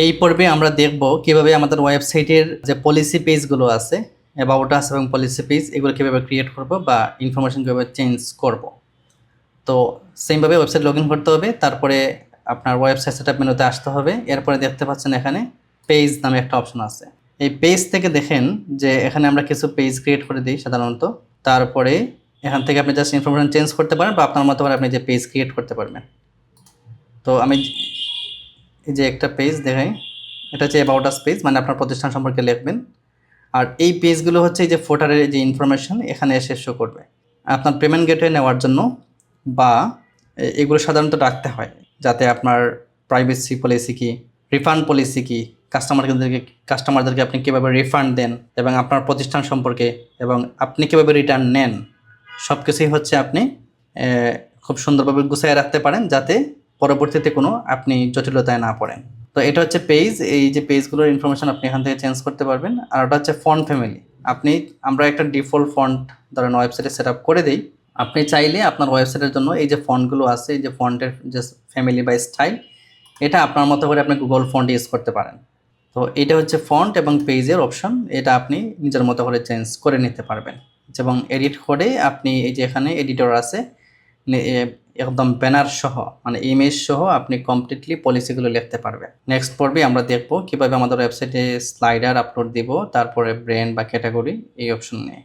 এই পর্বে আমরা দেখব কিভাবে আমাদের ওয়েবসাইটের যে পলিসি পেজগুলো আছে, অ্যাবাউট আস এবং পলিসি পেজ, এগুলো কিভাবে ক্রিয়েট করব বা ইনফরমেশন কিভাবে চেঞ্জ করব। তো সেমভাবে ওয়েবসাইট লগ ইন করতে হবে, তারপরে আপনার ওয়েবসাইট সেটআপ মেনুতে আসতে হবে। এরপরে দেখতে পাচ্ছেন এখানে পেজ নামে একটা অপশন আছে। এই পেজ থেকে দেখেন যে এখানে আমরা কিছু পেজ ক্রিয়েট করে দিই সাধারণত। তারপরে এখান থেকে আপনি জাস্ট ইনফরমেশন চেঞ্জ করতে পারেন বা আপনার মতো করে আপনি যে পেজ ক্রিয়েট করতে পারবেন। তো আমি এই যে একটা পেজ দেখাই, এটা হচ্ছে অ্যাবাউট আস পেজ, মানে আপনার প্রতিষ্ঠান সম্পর্কে লিখবেন। আর এই পেজগুলো হচ্ছে এই যে ফোটারের যে ইনফরমেশন এখানে এসে শো করবে। আপনার পেমেন্ট গেটওয়ে নেওয়ার জন্য বা এগুলো সাধারণত রাখতে হয় যাতে আপনার প্রাইভেসি পলিসি কি, রিফান্ড পলিসি কি, কাস্টমারদেরকে আপনি কীভাবে রিফান্ড দেন এবং আপনার প্রতিষ্ঠান সম্পর্কে এবং আপনি কীভাবে রিটার্ন নেন, সব কিছুই হচ্ছে আপনি খুব সুন্দরভাবে গুছিয়ে রাখতে পারেন যাতে পরবর্তীতে কোনো আপনি জটিলতায় না পড়েন। তো এটা হচ্ছে পেজ, এই যে পেজগুলোর ইনফরমেশন আপনি এখান থেকে চেঞ্জ করতে পারবেন। আর ওটা হচ্ছে ফন্ট ফ্যামিলি। আমরা একটা ডিফল্ট ফন্ট ধরেন ওয়েবসাইটে সেট আপ করে দিই। আপনি চাইলে আপনার ওয়েবসাইটের জন্য এই যে ফন্টগুলো আছে, এই যে ফন্টের যে ফ্যামিলি বা স্টাইল, এটা আপনার মতো করে আপনি গুগল ফন্ট ইউজ করতে পারেন। তো এটা হচ্ছে ফন্ট এবং পেজের অপশন, এটা আপনি নিজের মতো করে চেঞ্জ করে নিতে পারবেন। এবং এডিট করে আপনি এই যে এখানে এডিটর আছে, একদম ব্যানার সহ মানে ইমেজ সহ আপনি কমপ্লিটলি পলিসিগুলো লিখতে পারবেন। নেক্সট পর্বে আমরা দেখব কিভাবে আমাদের ওয়েবসাইটে স্লাইডার আপলোড দিব, তারপরে ব্র্যান্ড বা ক্যাটাগরি এই অপশন নিয়ে।